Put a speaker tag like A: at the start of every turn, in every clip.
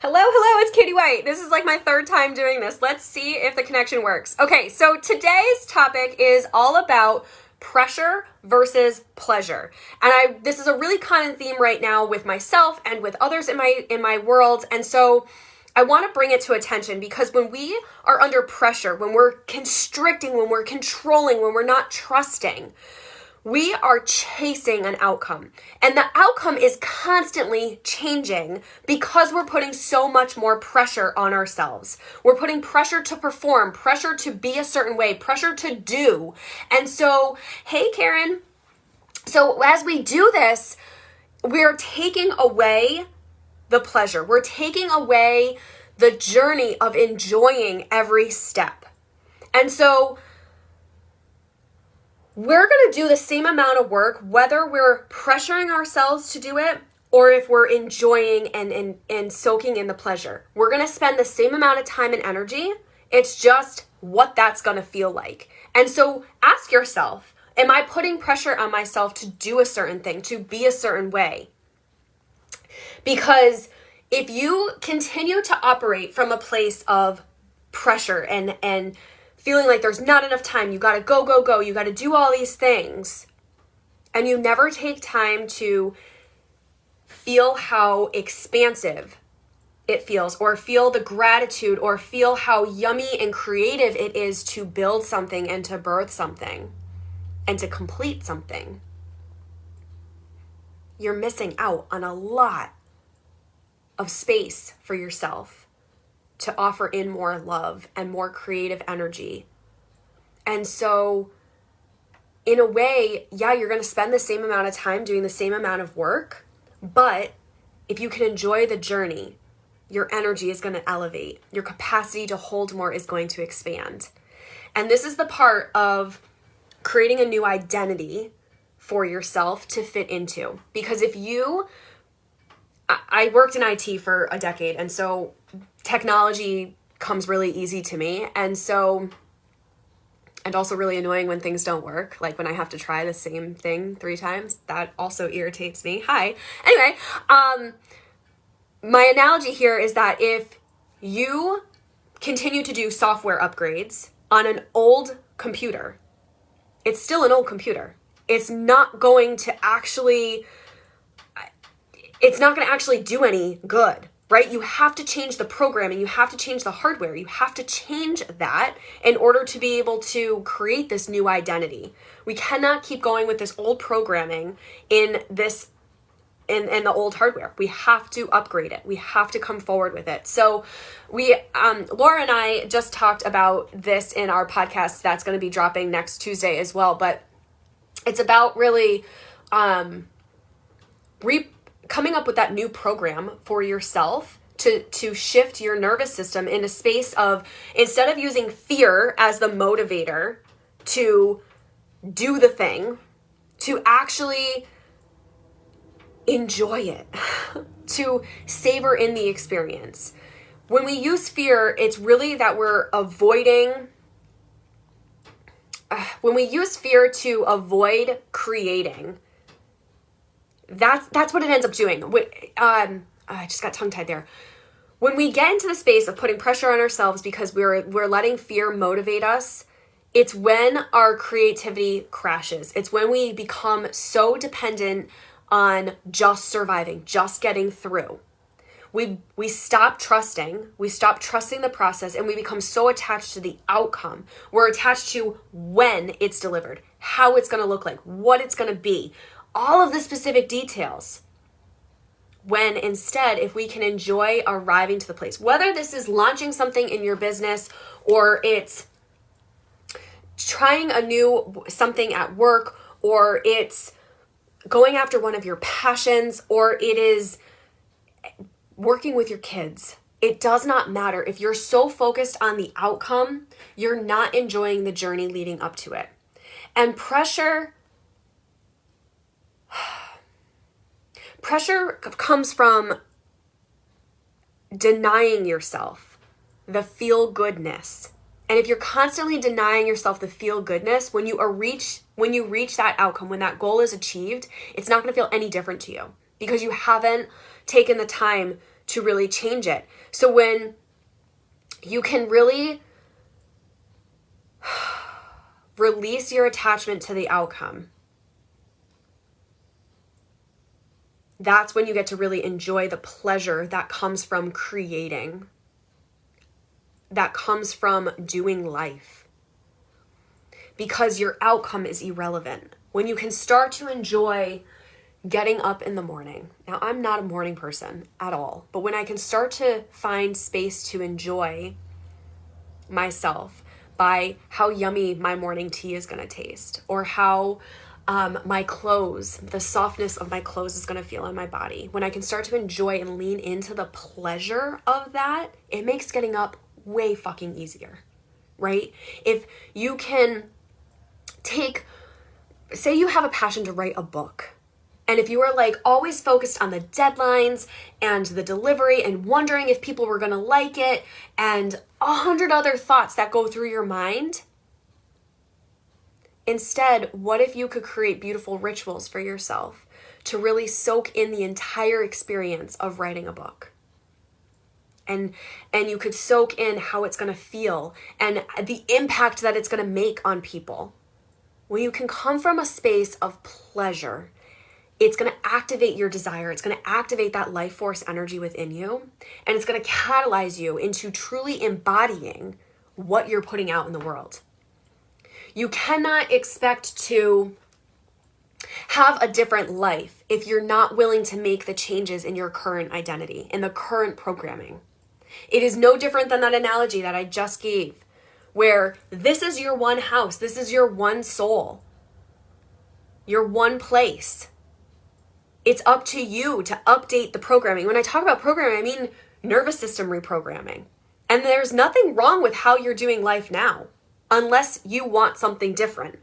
A: Hello, it's Katie White. This is like my third time doing this. Let's see if the connection works. Okay, so today's topic is all about pressure versus pleasure. And this is a really common theme right now with myself and with others in my world. And so I want to bring it to attention because when we are under pressure, when we're constricting, when we're controlling, when we're not trusting, we are chasing an outcome, and the outcome is constantly changing because we're putting so much more pressure on ourselves. We're putting pressure to perform, pressure to be a certain way, pressure to do. And so, hey, Karen. So as we do this, we're taking away the pleasure. We're taking away the journey of enjoying every step. And so we're going to do the same amount of work, whether we're pressuring ourselves to do it or if we're enjoying and soaking in the pleasure. We're going to spend the same amount of time and energy. It's just what that's going to feel like. And so ask yourself, am I putting pressure on myself to do a certain thing, to be a certain way? Because if you continue to operate from a place of pressure and feeling like there's not enough time, you gotta go, you gotta do all these things, and you never take time to feel how expansive it feels, or feel the gratitude, or feel how yummy and creative it is to build something and to birth something and to complete something, you're missing out on a lot of space for yourself to offer in more love and more creative energy. And so in a way, yeah, you're going to spend the same amount of time doing the same amount of work, but if you can enjoy the journey, your energy is going to elevate. Your capacity to hold more is going to expand. And this is the part of creating a new identity for yourself to fit into. Because I worked in IT for a decade, and so technology comes really easy to me. And also really annoying when things don't work, like when I have to try the same thing 3 times. That also irritates me. Hi. Anyway, my analogy here is that if you continue to do software upgrades on an old computer, it's still an old computer. It's not going to actually do any good, right? You have to change the programming. You have to change the hardware. You have to change that in order to be able to create this new identity. We cannot keep going with this old programming in the old hardware. We have to upgrade it. We have to come forward with it. So Laura and I just talked about this in our podcast that's going to be dropping next Tuesday as well. But it's about really coming up with that new program for yourself to shift your nervous system in a space of, instead of using fear as the motivator to do the thing, to actually enjoy it, to savor in the experience. When we use fear, it's really that we're avoiding. When we use fear to avoid creating, that's what it ends up doing. I just got tongue-tied there. When we get into the space of putting pressure on ourselves because we're letting fear motivate us, it's when our creativity crashes. It's when we become so dependent on just surviving, just getting through. We stop trusting. We stop trusting the process, and we become so attached to the outcome. We're attached to when it's delivered, how it's going to look like, what it's going to be, all of the specific details. When instead, if we can enjoy arriving to the place, whether this is launching something in your business, or it's trying something at work, or it's going after one of your passions, or it is working with your kids. It does not matter. If you're so focused on the outcome, you're not enjoying the journey leading up to it. And pressure comes from denying yourself the feel-goodness. And if you're constantly denying yourself the feel-goodness, when you reach that outcome, when that goal is achieved, it's not going to feel any different to you because you haven't taken the time to really change it. So when you can really release your attachment to the outcome, that's when you get to really enjoy the pleasure that comes from creating, that comes from doing life, because your outcome is irrelevant. When you can start to enjoy getting up in the morning. Now, I'm not a morning person at all, but when I can start to find space to enjoy myself by how yummy my morning tea is going to taste, or how my clothes, the softness of my clothes is going to feel on my body. When I can start to enjoy and lean into the pleasure of that, it makes getting up way fucking easier, right? If you can say you have a passion to write a book, and if you were like always focused on the deadlines and the delivery and wondering if people were going to like it and 100 other thoughts that go through your mind, instead, what if you could create beautiful rituals for yourself to really soak in the entire experience of writing a book? And you could soak in how it's going to feel and the impact that it's going to make on people. When you can come from a space of pleasure, it's going to activate your desire. It's going to activate that life force energy within you. And it's going to catalyze you into truly embodying what you're putting out in the world. You cannot expect to have a different life if you're not willing to make the changes in your current identity, in the current programming. It is no different than that analogy that I just gave, where this is your one house, this is your one soul, your one place. It's up to you to update the programming. When I talk about programming, I mean nervous system reprogramming. And there's nothing wrong with how you're doing life now, unless you want something different.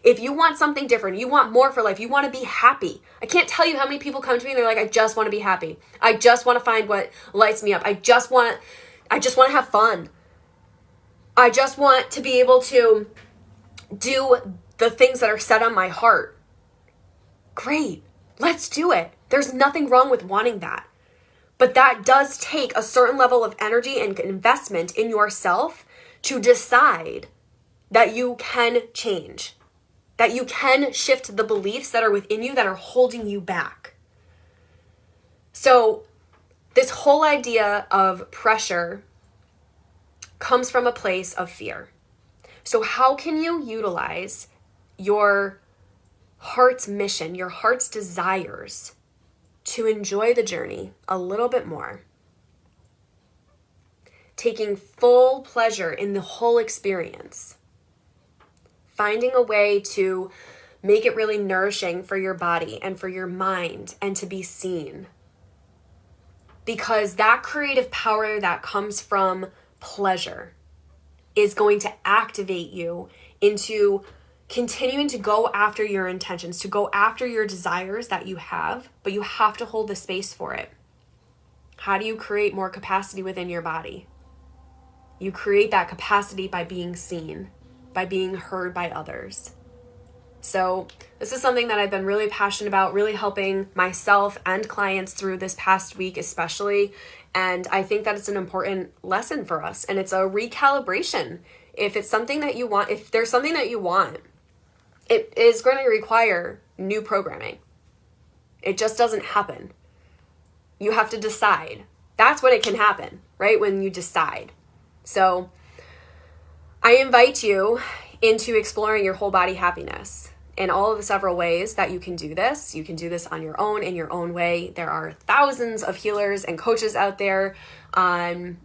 A: If you want something different, you want more for life, you want to be happy. I can't tell you how many people come to me and they're like, I just want to be happy. I just want to find what lights me up. I just want to have fun. I just want to be able to do the things that are set on my heart. Great. Let's do it. There's nothing wrong with wanting that. But that does take a certain level of energy and investment in yourself to decide that you can change, that you can shift the beliefs that are within you that are holding you back. So this whole idea of pressure comes from a place of fear. So how can you utilize your heart's mission, your heart's desires, to enjoy the journey a little bit more? Taking full pleasure in the whole experience. Finding a way to make it really nourishing for your body and for your mind and to be seen. Because that creative power that comes from pleasure is going to activate you into continuing to go after your intentions, to go after your desires that you have, but you have to hold the space for it. How do you create more capacity within your body? You create that capacity by being seen, by being heard by others. So this is something that I've been really passionate about, really helping myself and clients through this past week especially. And I think that it's an important lesson for us. And it's a recalibration. If it's something that you want, if there's something that you want, it is going to require new programming. It just doesn't happen. You have to decide. That's when it can happen, right? When you decide. So I invite you into exploring your whole body happiness in all of the several ways that you can do this. You can do this on your own, in your own way. There are thousands of healers and coaches out there.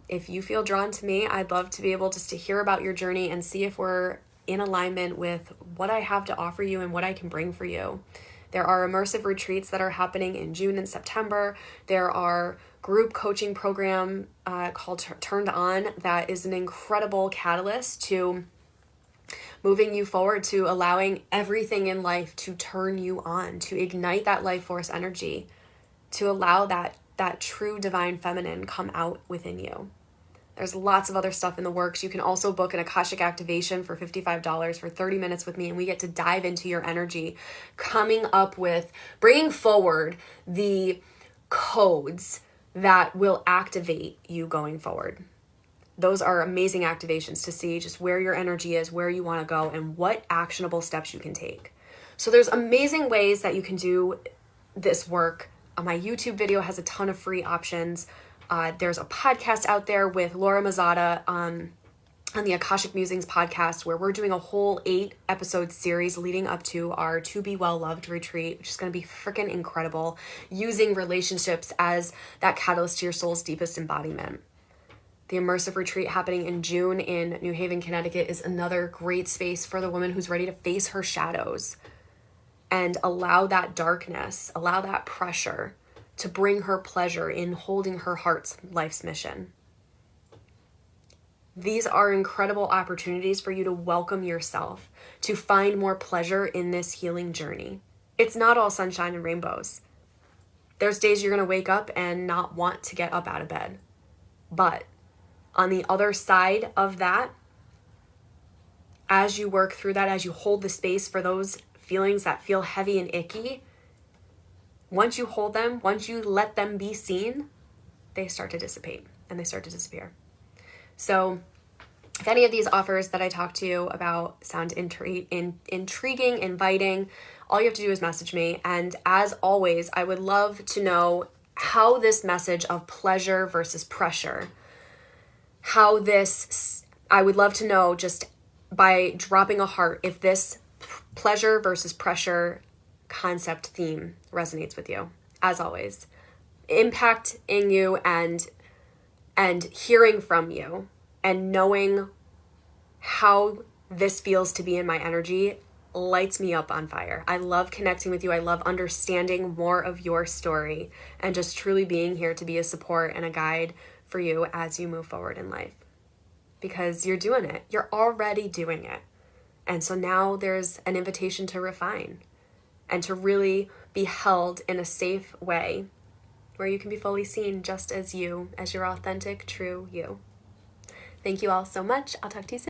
A: If you feel drawn to me, I'd love to be able just to hear about your journey and see if we're in alignment with what I have to offer you and what I can bring for you. There are immersive retreats that are happening in June and September. There are group coaching program called Turned On that is an incredible catalyst to moving you forward, to allowing everything in life to turn you on, to ignite that life force energy, to allow that true divine feminine come out within you. There's lots of other stuff in the works. You can also book an Akashic Activation for $55 for 30 minutes with me, and we get to dive into your energy, coming up with, bringing forward the codes that will activate you going forward. Those are amazing activations to see just where your energy is, where you want to go, and what actionable steps you can take. So there's amazing ways that you can do this work. My YouTube video has a ton of free options. There's a podcast out there with Laura Mazzata on the Akashic Musings podcast, where we're doing a whole 8-episode series leading up to our To Be Well Loved retreat, which is going to be freaking incredible, using relationships as that catalyst to your soul's deepest embodiment. The Immersive Retreat happening in June in New Haven, Connecticut is another great space for the woman who's ready to face her shadows and allow that darkness, allow that pressure to bring her pleasure in holding her heart's life's mission. These are incredible opportunities for you to welcome yourself, to find more pleasure in this healing journey. It's not all sunshine and rainbows. There's days you're going to wake up and not want to get up out of bed. But on the other side of that, as you work through that, as you hold the space for those feelings that feel heavy and icky, once you hold them, once you let them be seen, they start to dissipate and they start to disappear. So if any of these offers that I talked to you about sound intriguing, inviting, all you have to do is message me. And as always, I would love to know how this message of pleasure versus pressure, I would love to know just by dropping a heart if this pleasure versus pressure concept theme resonates with you. As always, impacting you and hearing from you and knowing how this feels to be in my energy lights me up on fire. I love connecting with you. I love understanding more of your story and just truly being here to be a support and a guide for you as you move forward in life. Because you're doing it. You're already doing it. And so now there's an invitation to refine and to really be held in a safe way where you can be fully seen just as you, as your authentic, true you. Thank you all so much. I'll talk to you soon.